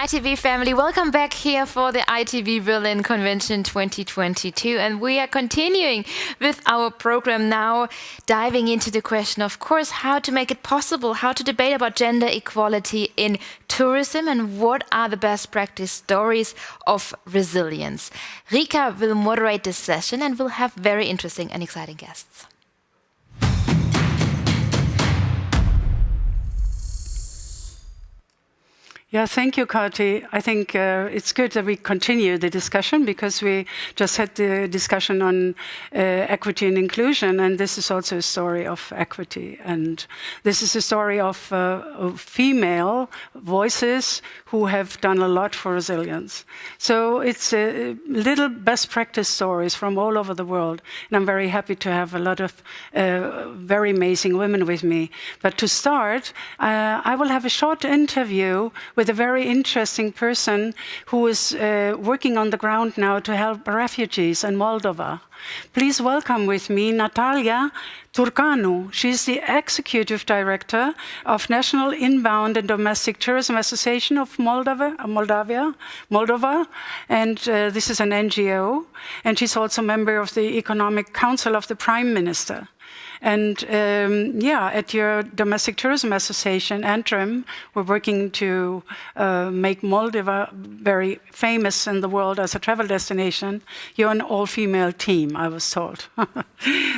ITB family, welcome back here for the ITBBerlin Convention 2022. And we are continuing with our program now, diving into the question, of course, how to make it possible, how to debate about gender equality in tourism and what are the best practice stories of resilience. Rika will moderate this session and will have very interesting and exciting guests. Yeah, thank you, Kati. I think it's good that we continue the discussion because we just had the discussion on equity and inclusion, and this is also a story of equity. And this is a story of female voices who have done a lot for resilience. So it's little best practice stories from all over the world. And I'm very happy to have a lot of very amazing women with me. But to start, I will have a short interview with a very interesting person who is working on the ground now to help refugees in Moldova. Please welcome with me Natalia Țurcanu. She's the Executive Director of National Inbound and Domestic Tourism Association of Moldova, and this is an NGO, and she's also a member of the Economic Council of the Prime Minister. And at your Domestic Tourism Association, Antrim, we're working to make Moldova very famous in the world as a travel destination. You're an all-female team, I was told.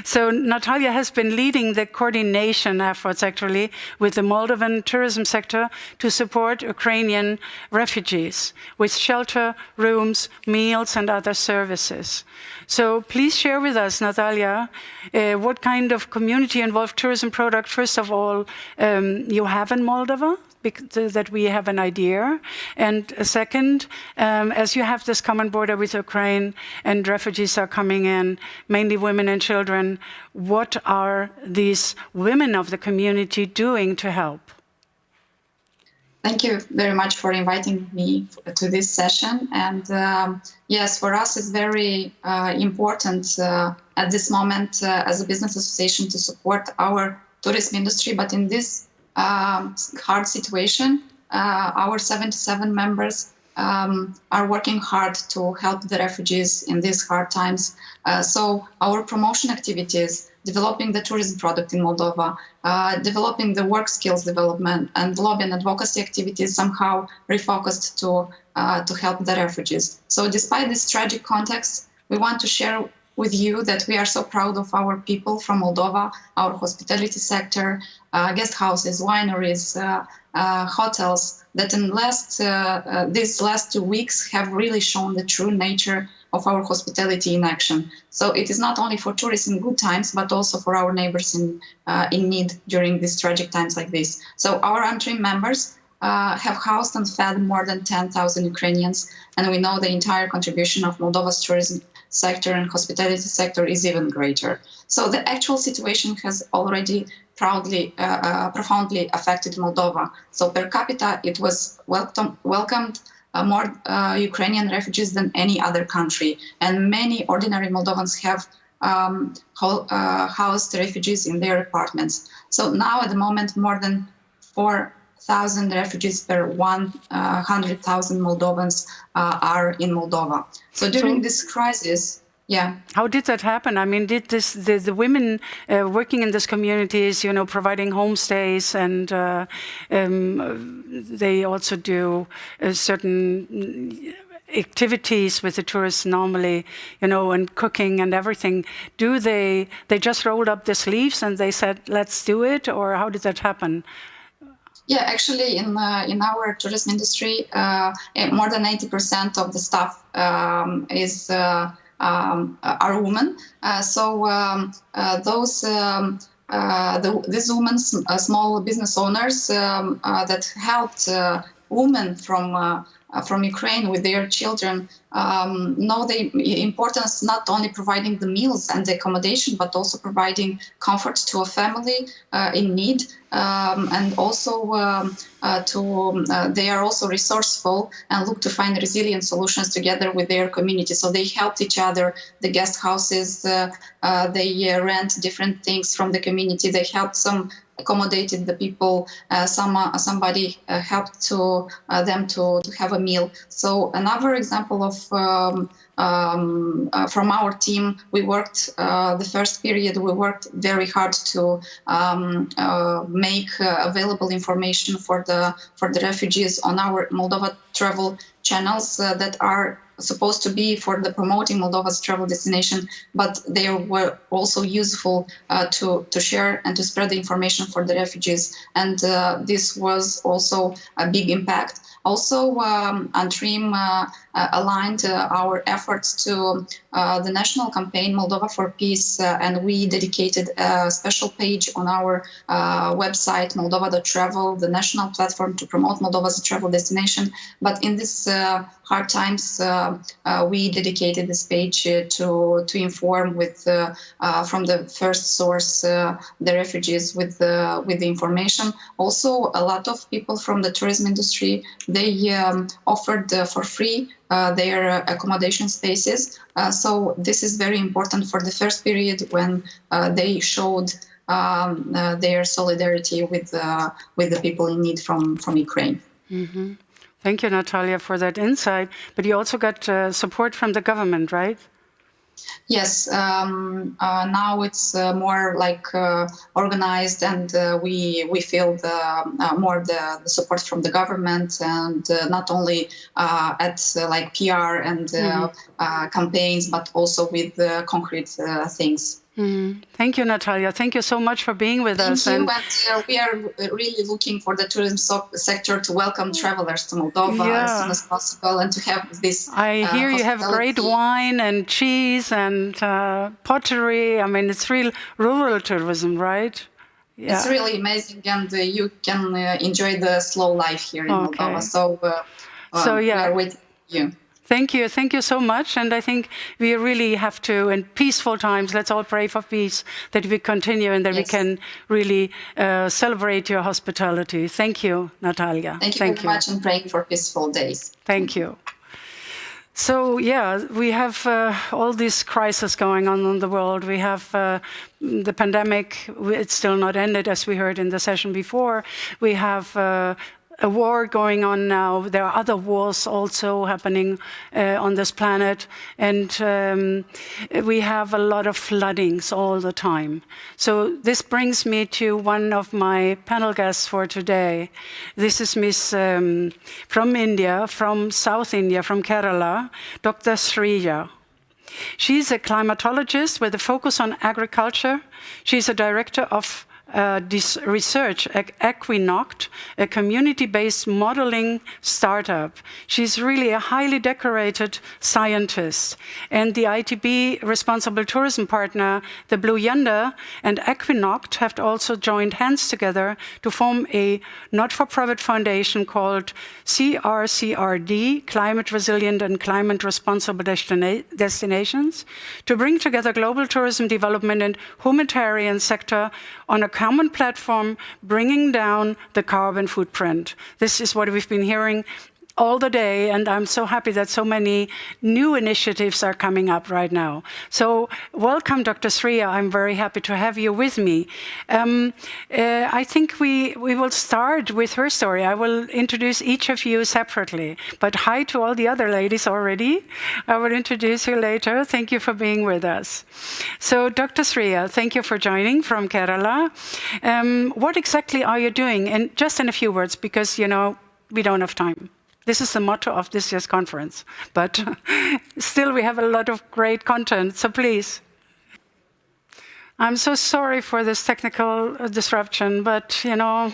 So Natalia has been leading the coordination efforts, actually, with the Moldovan tourism sector to support Ukrainian refugees with shelter, rooms, meals, and other services. So please share with us, Natalia, what kind of community-involved tourism product, first of all, you have in Moldova, so that we have an idea. And second, as you have this common border with Ukraine and refugees are coming in, mainly women and children, what are these women of the community doing to help? Thank you very much for inviting me to this session. And yes, for us it's very important at this moment as a business association to support our tourism industry. But in this hard situation, our 77 members are working hard to help the refugees in these hard times. So our promotion activities, developing the tourism product in Moldova, developing the work skills development and lobby and advocacy activities somehow refocused to help the refugees. So despite this tragic context, we want to share with you that we are so proud of our people from Moldova, our hospitality sector, guest houses, wineries, hotels, that in these last 2 weeks have really shown the true nature of our hospitality in action. So it is not only for tourists in good times, but also for our neighbors in need during these tragic times like this. So our Antrim members have housed and fed more than 10,000 Ukrainians, and we know the entire contribution of Moldova's tourism sector and hospitality sector is even greater. So the actual situation has already profoundly affected Moldova. So per capita, it was welcomed more Ukrainian refugees than any other country. And many ordinary Moldovans have housed refugees in their apartments. So now at the moment, more than 4,000 refugees per 100,000 Moldovans are in Moldova. So during this crisis, yeah. How did that happen? I mean, did the women working in these communities, providing homestays, and they also do certain activities with the tourists normally, and cooking and everything. Do they just rolled up the sleeves and they said, let's do it? Or how did that happen? Yeah, actually, in our tourism industry, more than 80% of the staff are women. These women, small business owners that helped women from Ukraine with their children, know the importance not only providing the meals and the accommodation, but also providing comfort to a family in need. And also they are also resourceful and look to find resilient solutions together with their community. So they helped each other. The guest houses, they rent different things from the community. They helped some accommodated the people. Somebody helped to them to have a meal. So another example of from our team, we worked the first period. We worked very hard to make available information for the refugees on our Moldova travel channels that are supposed to be for the promoting Moldova's travel destination, but they were also useful to share and to spread the information for the refugees. And this was also a big impact. Also, Antrim aligned our efforts to the national campaign Moldova for Peace, and we dedicated a special page on our website, Moldova.travel, the national platform to promote Moldova as a travel destination. But in this hard times, we dedicated this page to inform with from the first source the refugees with the information. Also, a lot of people from the tourism industry, they offered for free their accommodation spaces. So this is very important for the first period when they showed their solidarity with the people in need from Ukraine. Mm-hmm. Thank you, Natalia, for that insight. But you also got support from the government, right? Yes, now it's more like organized, and we feel more the support from the government, and not only at like PR and campaigns, but also with concrete things. Mm-hmm. Thank you, Natalia. Thank you so much for being with us. Thank you. And we are really looking for the tourism sector to welcome travelers to Moldova as soon as possible, and to have this. I hear you have great wine and cheese and pottery. I mean, it's real rural tourism, right? Yeah. It's really amazing, and you can enjoy the slow life here in Moldova. So we are waiting for you. Thank you so much. And I think we really have to, in peaceful times, let's all pray for peace, that we continue and that we can really celebrate your hospitality. Thank you, Natalia. Thank you very much, and praying for peaceful days. Thank you. So, we have all these crises going on in the world. We have the pandemic. It's still not ended, as we heard in the session before. We have a war going on now. There are other wars also happening on this planet. And we have a lot of floodings all the time. So this brings me to one of my panel guests for today. This is Miss from India, from South India, from Kerala, Dr. Sriya. She's a climatologist with a focus on agriculture. She's a director of this research at EQUINOCT, a community-based modeling startup. She's really a highly decorated scientist. And the ITB responsible tourism partner, the Blue Yonder and EQUINOCT, have also joined hands together to form a not-for-profit foundation called CRCRD, Climate Resilient and Climate Responsible Destinations, to bring together global tourism development and humanitarian sector on a common platform, bringing down the carbon footprint. This is what we've been hearing all the day, and I'm so happy that so many new initiatives are coming up right now. So welcome, Dr. Sriya. I'm very happy to have you with me. I think we will start with her story. I will introduce each of you separately, but hi to all the other ladies already. I will introduce you later. Thank you for being with us. So Dr. Sriya, thank you for joining from Kerala. What exactly are you doing? And just in a few words, because, we don't have time. This is the motto of this year's conference, but still we have a lot of great content, so please. I'm so sorry for this technical disruption, but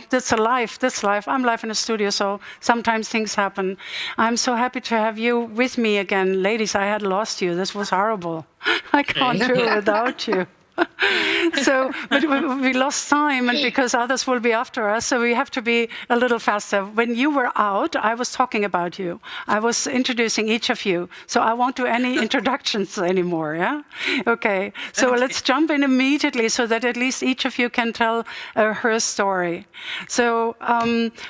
that's life. I'm live in a studio, so sometimes things happen. I'm so happy to have you with me again. Ladies, I had lost you. This was horrible. I can't do it without you. But we lost time, and because others will be after us, so we have to be a little faster. When you were out, I was talking about you. I was introducing each of you. So I won't do any introductions anymore, yeah? Okay, so let's jump in immediately so that at least each of you can tell her story. So,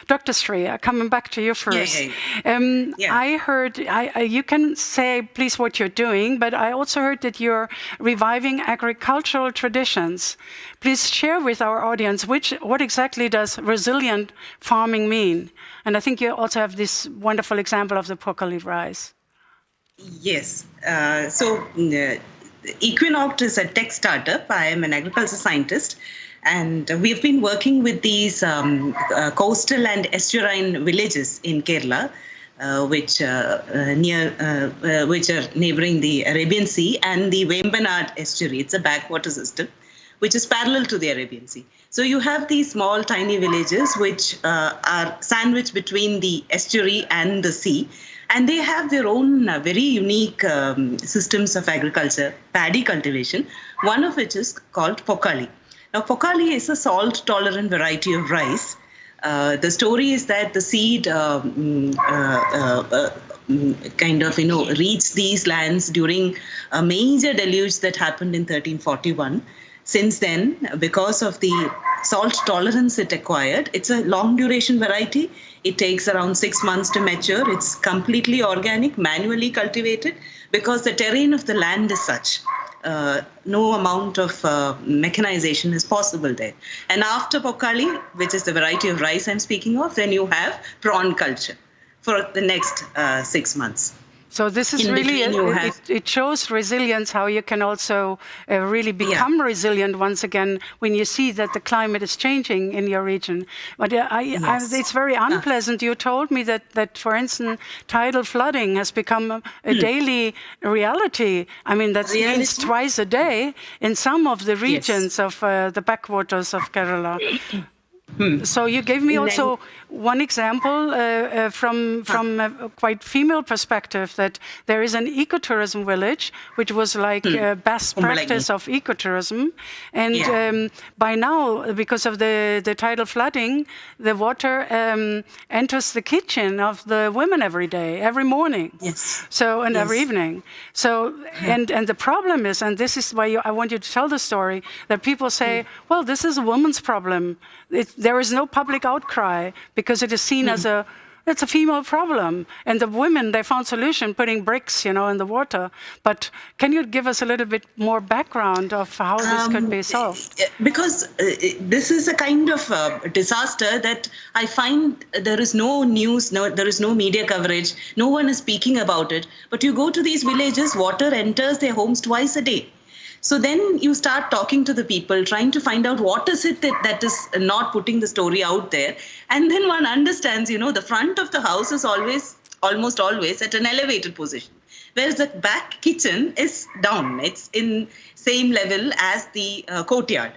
Dr. Sriya, coming back to you first. I heard, you can say, please, what you're doing, but I also heard that you're reviving agriculture cultural traditions. Please share with our audience what exactly does resilient farming mean? And I think you also have this wonderful example of the Pokali rice. Yes. EQUINOCT is a tech startup. I am an agriculture scientist. And we've been working with these coastal and estuarine villages in Kerala, which are neighboring the Arabian Sea and the Vembanad estuary. It's a backwater system, which is parallel to the Arabian Sea. So you have these small, tiny villages which are sandwiched between the estuary and the sea. And they have their own very unique systems of agriculture, paddy cultivation, one of which is called Pokali. Now, Pokali is a salt-tolerant variety of rice. The story is that the seed reached these lands during a major deluge that happened in 1341. Since then, because of the salt tolerance it acquired, it's a long-duration variety. It takes around 6 months to mature. It's completely organic, manually cultivated, because the terrain of the land is such. No amount of mechanization is possible there. And after Pokali, which is the variety of rice I'm speaking of, then you have prawn culture for the next 6 months. So this is really, it shows resilience, how you can also really become resilient once again when you see that the climate is changing in your region. But it's very unpleasant. You told me that, for instance, tidal flooding has become a daily reality. I mean, that means twice a day in some of the regions of the backwaters of Kerala. So you gave me also one example from a quite female perspective, that there is an ecotourism village, which was like best practice of ecotourism. And by now, because of the tidal flooding, the water enters the kitchen of the women every day, every morning. So, and every evening. So, and the problem is, and this is why I want you to tell the story, that people say, well, this is a woman's problem. There is no public outcry because it is seen as it's a female problem. And the women, they found solution putting bricks, in the water. But can you give us a little bit more background of how this could be solved? Because this is a kind of disaster that I find there is no news, there is no media coverage, no one is speaking about it. But you go to these villages, water enters their homes twice a day. So then you start talking to the people, trying to find out what is it that is not putting the story out there. And then one understands, the front of the house is almost always at an elevated position, whereas the back kitchen is down. It's in same level as the courtyard.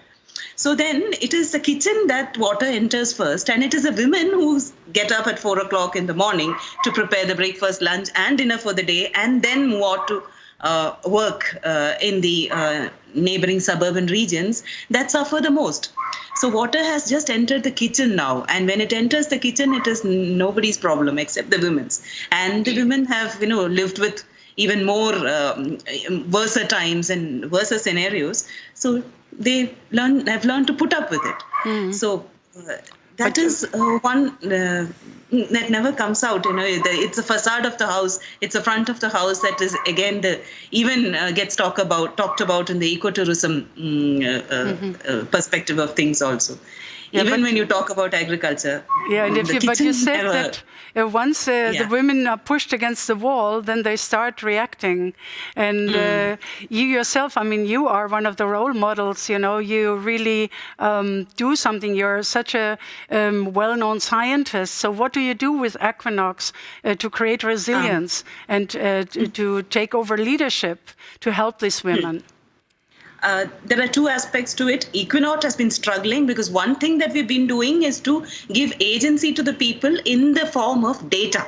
So then it is the kitchen that water enters first, and it is the women who get up at 4 o'clock in the morning to prepare the breakfast, lunch and dinner for the day, and then move on to work in the neighboring suburban regions that suffer the most. So water has just entered the kitchen now. And when it enters the kitchen, it is nobody's problem except the women's. And the women have, lived with even more worse times and worse scenarios. So they have learned to put up with it. So that is one that never comes out. It's the facade of the house. It's the front of the house that is again gets talked about in the ecotourism perspective of things also. Even when you talk about agriculture. And but you said that once the women are pushed against the wall, then they start reacting. And you yourself, you are one of the role models, you really do something. You're such a well-known scientist. So what do you do with Equinox to create resilience and to take over leadership to help these women? There are two aspects to it. EQUINOCT has been struggling because one thing that we've been doing is to give agency to the people in the form of data.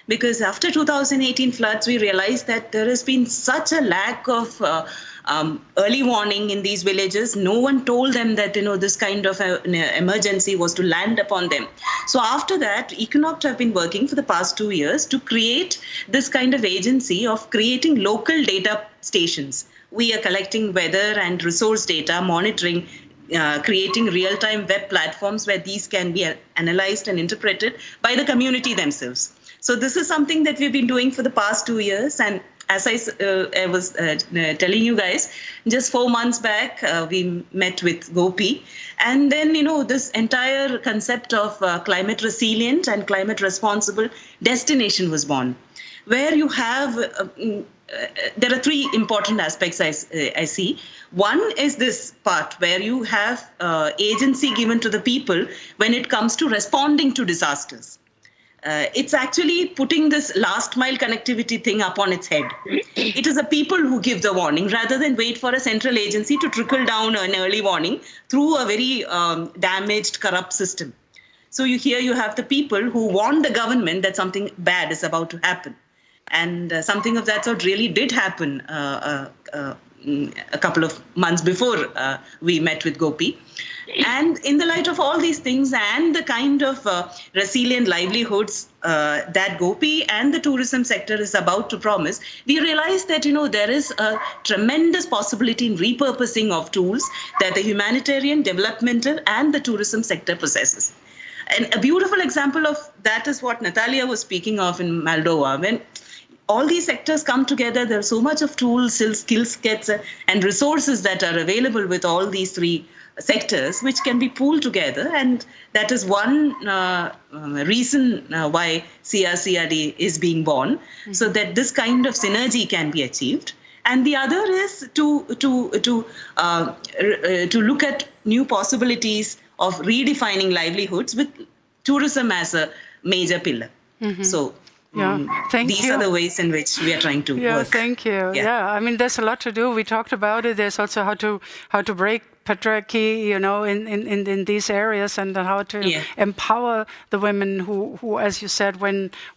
Because after 2018 floods, we realized that there has been such a lack of early warning in these villages. No one told them that, this kind of an emergency was to land upon them. So after that, EQUINOCT have been working for the past 2 years to create this kind of agency of creating local data stations. We are collecting weather and resource data, monitoring, creating real-time web platforms where these can be analyzed and interpreted by the community themselves. So this is something that we've been doing for the past 2 years. And as I was telling you guys, just 4 months back, we met with Gopi. And then, this entire concept of climate resilient and climate responsible destination was born, where you have, there are 3 important aspects I see. One is this part where you have agency given to the people when it comes to responding to disasters. It's actually putting this last mile connectivity thing up on its head. It is the people who give the warning rather than wait for a central agency to trickle down an early warning through a very damaged, corrupt system. So you have the people who warn the government that something bad is about to happen. And something of that sort really did happen a couple of months before we met with Gopi. And in the light of all these things and the kind of resilient livelihoods that Gopi and the tourism sector is about to promise, we realize that, there is a tremendous possibility in repurposing of tools that the humanitarian, developmental, and the tourism sector possesses. And a beautiful example of that is what Natalia was speaking of in Moldova. When all these sectors come together, there's so much of tools, skill sets, and resources that are available with all these 3 sectors, which can be pooled together. And that is one reason why CRCRD is being born, so that this kind of synergy can be achieved. And the other is to look at new possibilities of redefining livelihoods with tourism as a major pillar. So these are the ways in which we are trying to work. Thank you. Yeah, I mean, there's a lot to do. We talked about it. There's also how to break patriarchy, in these areas, and how to empower the women who, as you said,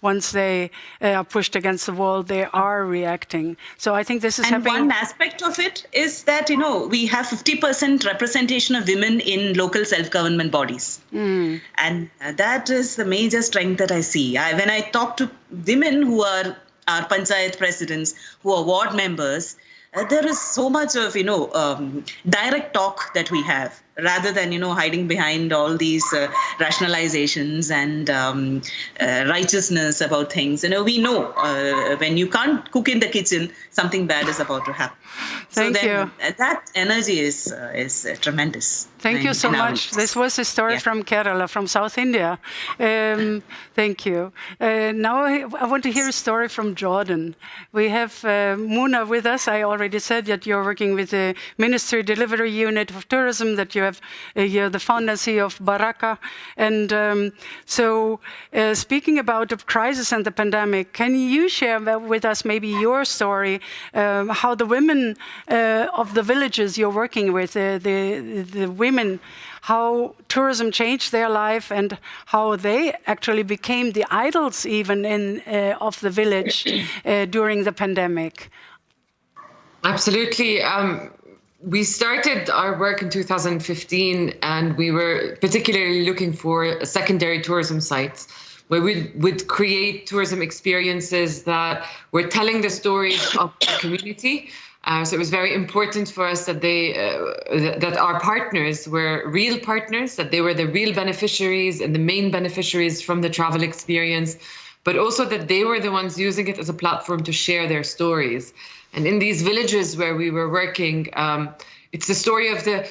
once they are pushed against the wall, they are reacting. So I think this is happening. And one aspect of it is that, we have 50% representation of women in local self-government bodies. And that is the major strength that I see. When I talk to women who are our panchayat presidents, who are ward members, there is so much of, direct talk that we have, rather than, hiding behind all these rationalizations and righteousness about things. We know when you can't cook in the kitchen, something bad is about to happen. Thank you. That energy is tremendous. Thank you so much. This was a story from Kerala, from South India. Thank you. Now I want to hear a story from Jordan. We have Muna with us. I already said that you're working with the Ministry Delivery Unit of Tourism, that you're the founder and CEO of BARAKA. And so speaking about the crisis and the pandemic, can you share with us maybe your story, how the women of the villages you're working with, the women, how tourism changed their life and how they actually became the idols even of the village during the pandemic? Absolutely. We started our work in 2015, and we were particularly looking for secondary tourism sites where we would create tourism experiences that were telling the stories of the community. So it was very important for us that that our partners were real partners, that they were the real beneficiaries and the main beneficiaries from the travel experience, but also that they were the ones using it as a platform to share their stories. And in these villages where we were working, it's the story of the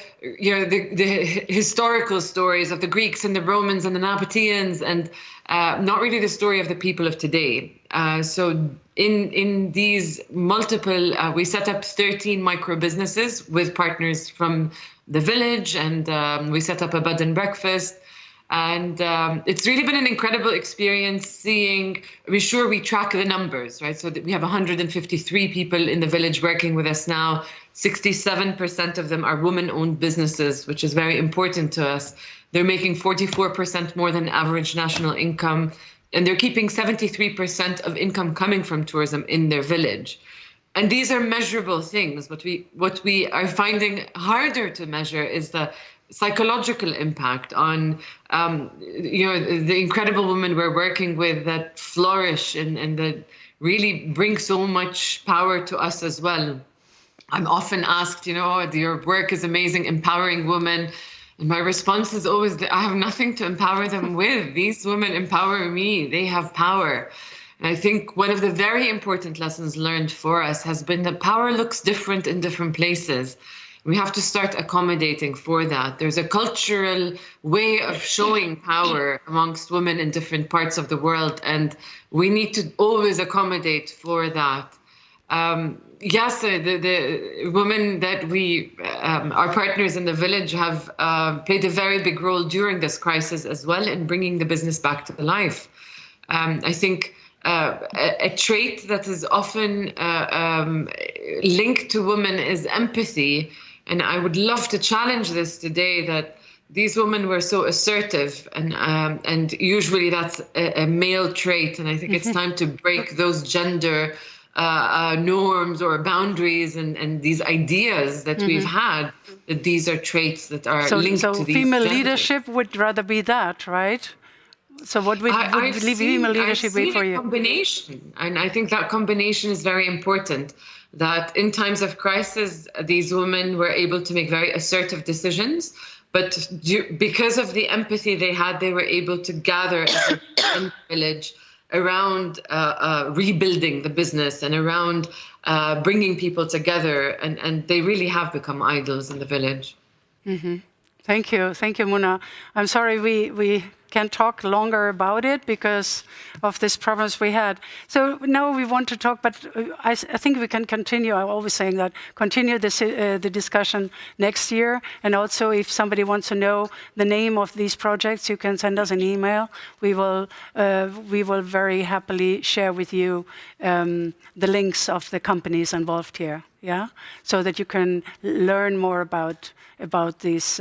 historical stories of the Greeks and the Romans and the Nabateans, and not really the story of the people of today. So in these multiple, we set up 13 micro businesses with partners from the village, and we set up a bed and breakfast. And it's really been an incredible experience seeing, we track the numbers, right? So that we have 153 people in the village working with us now. 67% of them are women-owned businesses, which is very important to us. They're making 44% more than average national income, and they're keeping 73% of income coming from tourism in their village. And these are measurable things. What we are finding harder to measure is the psychological impact on, the incredible women we're working with that flourish and that really bring so much power to us as well. I'm often asked, your work is amazing, empowering women. And my response is always that I have nothing to empower them with. These women empower me. They have power. And I think one of the very important lessons learned for us has been that power looks different in different places. We have to start accommodating for that. There's a cultural way of showing power amongst women in different parts of the world, and we need to always accommodate for that. Yes, the women that we, our partners in the village, have played a very big role during this crisis as well in bringing the business back to life. I think a trait that is often linked to women is empathy. And I would love to challenge this today, that these women were so assertive, and usually that's a male trait. And I think it's time to break those gender norms or boundaries and these ideas that we've had, that these are traits that are linked to these. So female leadership would rather be that, right? So what would female leadership be for you? I've seen a combination, and I think that combination is very important. That in times of crisis, these women were able to make very assertive decisions, but because of the empathy they had, they were able to gather in the village around rebuilding the business and around bringing people together, and they really have become idols in the village. Thank you, Muna. I'm sorry we can't talk longer about it because of these problems we had. So now we want to talk, but I think we can continue. I'm always saying that, continue this, the discussion next year. And also, if somebody wants to know the name of these projects, you can send us an email. We will very happily share with you the links of the companies involved here. Yeah, so that you can learn more about these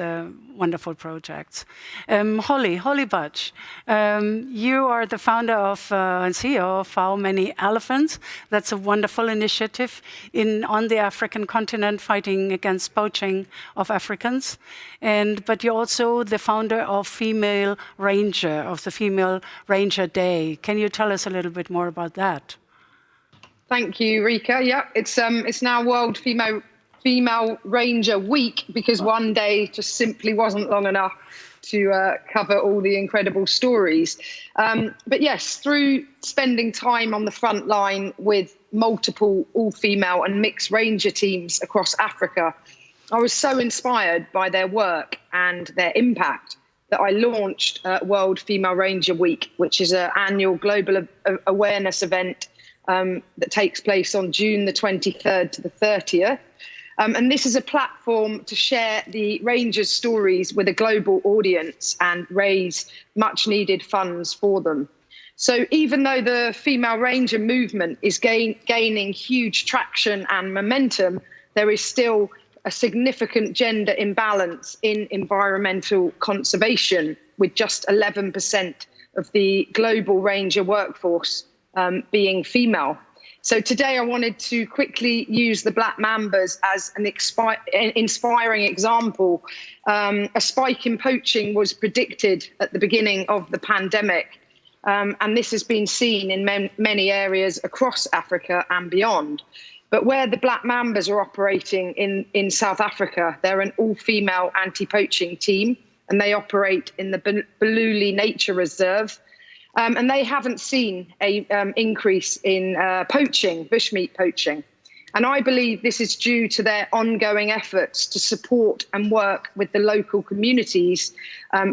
wonderful projects. Holly Budge, you are the founder of and CEO of How Many Elephants. That's a wonderful initiative on the African continent fighting against poaching of Africans. But you're also the founder of Female Ranger, of the Female Ranger Day. Can you tell us a little bit more about that? Thank you, Rika. Yeah, it's now World Female Ranger Week, because one day just simply wasn't long enough to cover all the incredible stories. But yes, through spending time on the front line with multiple all-female and mixed ranger teams across Africa, I was so inspired by their work and their impact that I launched World Female Ranger Week, which is an annual global awareness event that takes place on June the 23rd to the 30th. And this is a platform to share the Rangers' stories with a global audience and raise much needed funds for them. So even though the female Ranger movement is gaining huge traction and momentum, there is still a significant gender imbalance in environmental conservation, with just 11% of the global Ranger workforce being female. So today I wanted to quickly use the Black Mambas as an inspiring example. A spike in poaching was predicted at the beginning of the pandemic, and this has been seen in many areas across Africa and beyond. But where the Black Mambas are operating in South Africa, they're an all-female anti-poaching team, and they operate in the Bululi Nature Reserve. And they haven't seen an increase in bushmeat poaching. And I believe this is due to their ongoing efforts to support and work with the local communities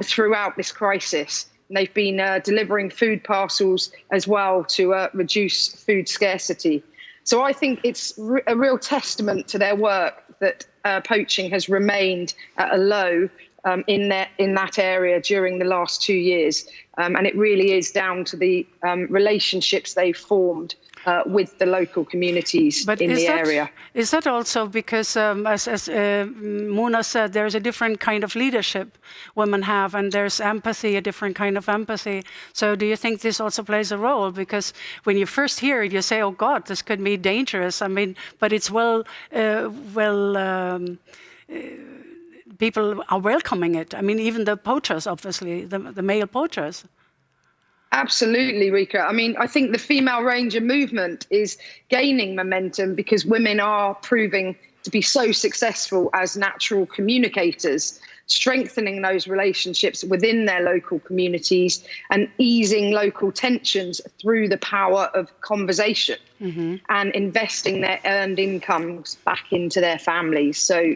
throughout this crisis. And they've been delivering food parcels as well to reduce food scarcity. So I think it's a real testament to their work that poaching has remained at a low in that area during the last 2 years. And it really is down to the relationships they've formed with the local communities in the area. Is that also because, as Muna said, there's a different kind of leadership women have, and there's empathy, a different kind of empathy. So do you think this also plays a role? Because when you first hear it, you say, oh God, this could be dangerous. I mean, but it's people are welcoming it. I mean, even the poachers, obviously, the male poachers. Absolutely, Rika. I mean, I think the female ranger movement is gaining momentum because women are proving to be so successful as natural communicators. strengthening those relationships within their local communities and easing local tensions through the power of conversation and investing their earned incomes back into their families. So,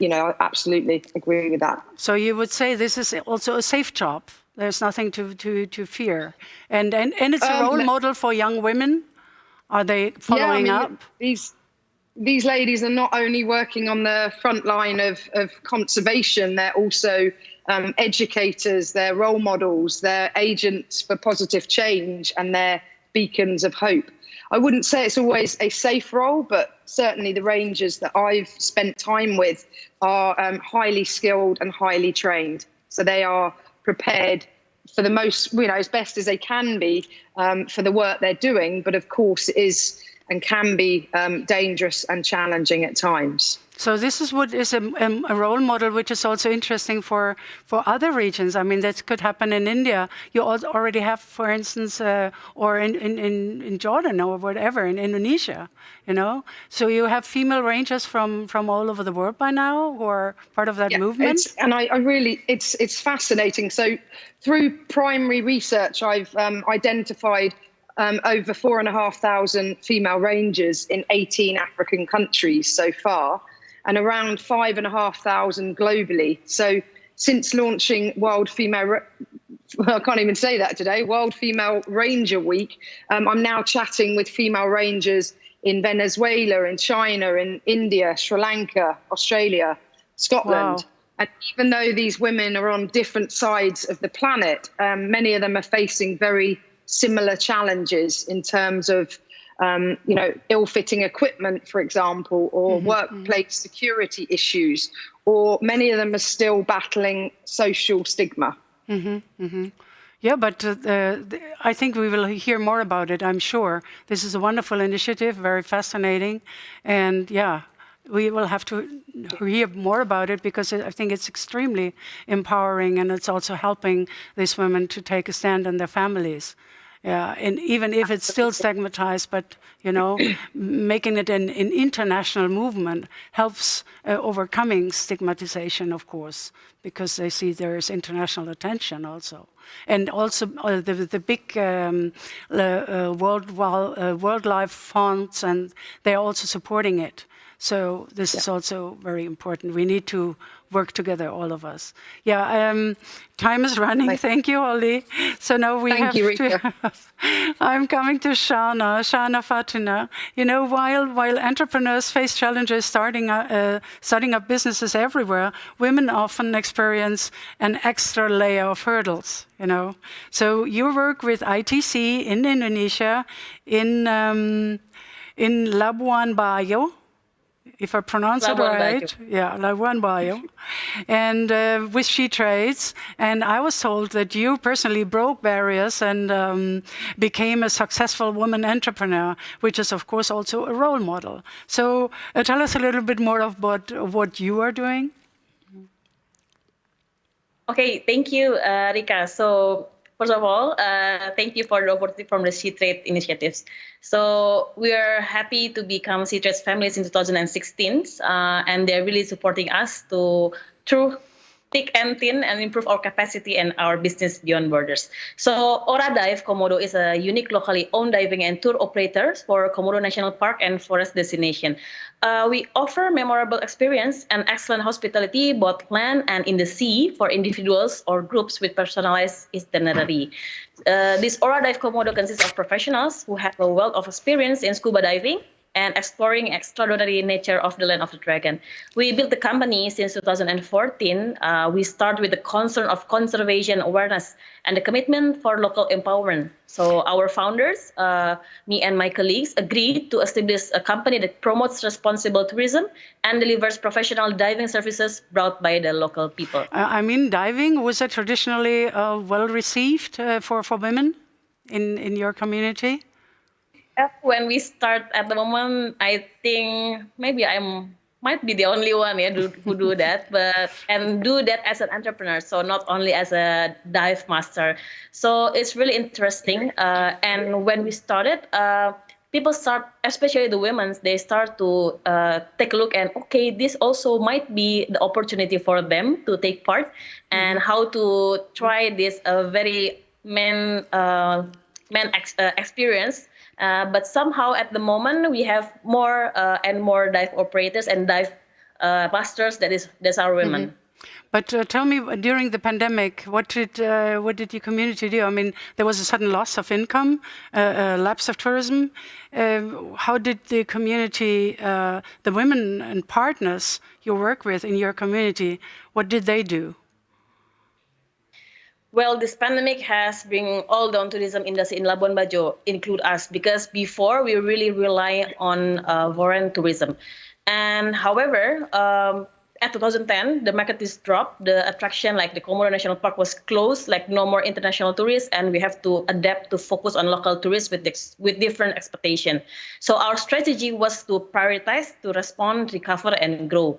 I absolutely agree with that. So you would say this is also a safe job. There's nothing to fear. And it's a role model for young women. Are they following up? These ladies are not only working on the front line of conservation, they're also educators, they're role models, they're agents for positive change, and they're beacons of hope. I wouldn't say it's always a safe role, but certainly the rangers that I've spent time with are highly skilled and highly trained. So they are prepared for the most, as best as they can be for the work they're doing. But of course it is and can be dangerous and challenging at times. So this is what is a role model, which is also interesting for other regions. I mean, that could happen in India. You already have, for instance, or in Jordan or whatever, in Indonesia, So you have female rangers from all over the world by now who are part of that movement? It's fascinating. So through primary research, I've identified over 4,500 female rangers in 18 African countries so far, and around 5,500 globally. So since launching World Female Ranger Week, I'm now chatting with female rangers in Venezuela, in China, in India, Sri Lanka, Australia, Scotland. Wow. And even though these women are on different sides of the planet, many of them are facing very similar challenges in terms of, ill-fitting equipment, for example, or workplace security issues, or many of them are still battling social stigma. Yeah, but I think we will hear more about it, I'm sure. This is a wonderful initiative, very fascinating. And we will have to hear more about it because I think it's extremely empowering, and it's also helping these women to take a stand in their families. Yeah, and even if it's still stigmatized, but making it an international movement helps overcoming stigmatization, of course, because they see there is international attention also, and also the big World Life Funds, and they are also supporting it. So this is also very important. We need to work together, all of us. Time is running. Thank you, Ollie. So now we have Rika. I'm coming to Shana, Fatina. While entrepreneurs face challenges starting up businesses everywhere, women often experience an extra layer of hurdles. So you work with ITC in Indonesia, in Labuan, Bajo. If I pronounce it right, Labuan Bajo, and with She Trades. And I was told that you personally broke barriers and became a successful woman entrepreneur, which is, of course, also a role model. So tell us a little bit more about what you are doing. Okay, thank you, Rika. So first of all, thank you for the opportunity from the She Trade initiatives. So we are happy to become She Trades families in 2016, and they're really supporting us through thick and thin and improve our capacity and our business beyond borders. So Ora Dive Comodo is a unique locally owned diving and tour operator for Comodo National Park and Forest destination. We offer memorable experience and excellent hospitality, both land and in the sea, for individuals or groups with personalized itinerary. This Ora Dive Comodo consists of professionals who have a wealth of experience in scuba diving and exploring extraordinary nature of the land of the dragon. We built the company since 2014. We start with the concern of conservation awareness and the commitment for local empowerment. So our founders, me and my colleagues, agreed to establish a company that promotes responsible tourism and delivers professional diving services brought by the local people. Diving, was it traditionally well received for women in your community? When we start at the moment, I think maybe might be the only one who do that, and do that as an entrepreneur. So not only as a dive master. So it's really interesting. And when we started, people start, especially the women, they start to take a look and, okay, this also might be the opportunity for them to take part, and how to try this very experience. But somehow at the moment we have more and more dive operators and dive masters that's our women. But tell me, during the pandemic, what did your community do? I mean, there was a sudden loss of income, lapse of tourism. How did the community, the women and partners you work with in your community, what did they do? Well, this pandemic has bring all down tourism industry in Labuan Bajo, include us, because before we really rely on foreign tourism. And however, at 2010, the market is dropped. The attraction like the Comodo National Park was closed, like no more international tourists, and we have to adapt to focus on local tourists with different expectation. So our strategy was to prioritize, to respond, recover, and grow.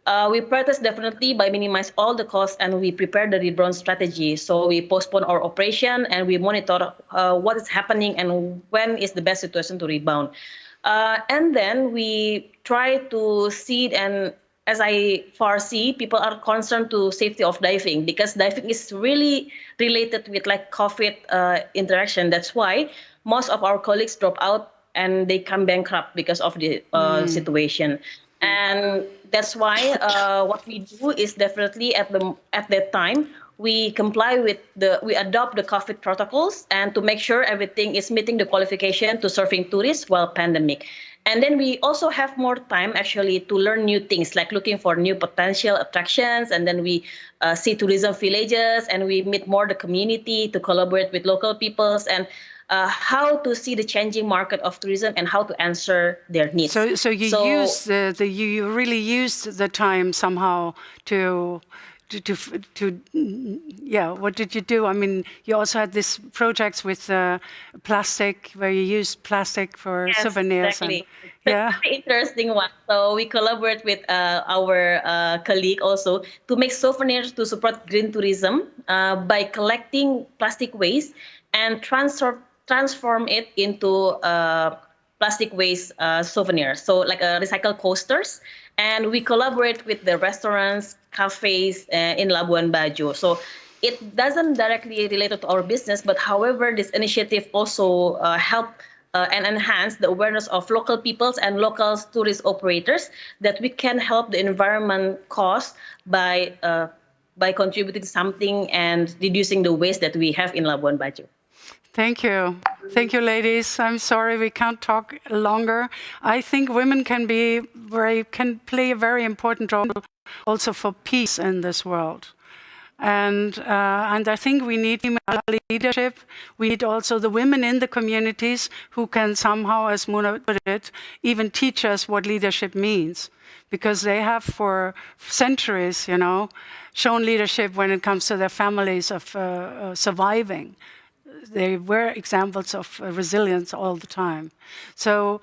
We prioritize definitely by minimize all the costs, and we prepare the rebound strategy. So we postpone our operation and we monitor what is happening and when is the best situation to rebound. And then we try to see, and as I foresee, people are concerned to safety of diving, because diving is really related with like COVID interaction. That's why most of our colleagues drop out and they come bankrupt because of the situation. And that's why what we do is definitely at that time we comply with we adopt the COVID protocols and to make sure everything is meeting the qualification to serving tourists while pandemic. And then we also have more time actually to learn new things, like looking for new potential attractions. And then we see tourism villages, and we meet more the community to collaborate with local peoples, and how to see the changing market of tourism and how to answer their needs. So you really used the time somehow to what did you do? I mean, you also had these projects with plastic, where you used plastic for souvenirs. Exactly. And, That's a very interesting one. So we collaborate with our colleague also to make souvenirs to support green tourism by collecting plastic waste and transform it into plastic waste souvenirs. So like recycled coasters. And we collaborate with the restaurants, cafes in Labuan Bajo. So it doesn't directly relate to our business, but however, this initiative also help and enhance the awareness of local peoples and local tourist operators, that we can help the environment cause by contributing something and reducing the waste that we have in Labuan Bajo. Thank you. Thank you, ladies. I'm sorry we can't talk longer. I think women can play a very important role also for peace in this world. And I think we need female leadership. We need also the women in the communities who can somehow, as Mona put it, even teach us what leadership means. Because they have for centuries, shown leadership when it comes to their families of surviving. They were examples of resilience all the time. So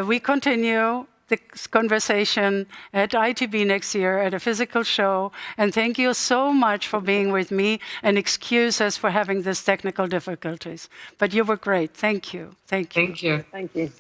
we continue this conversation at ITB next year at a physical show. And thank you so much for being with me, and excuse us for having these technical difficulties. But you were great. Thank you. Thank you. Thank you. Thank you.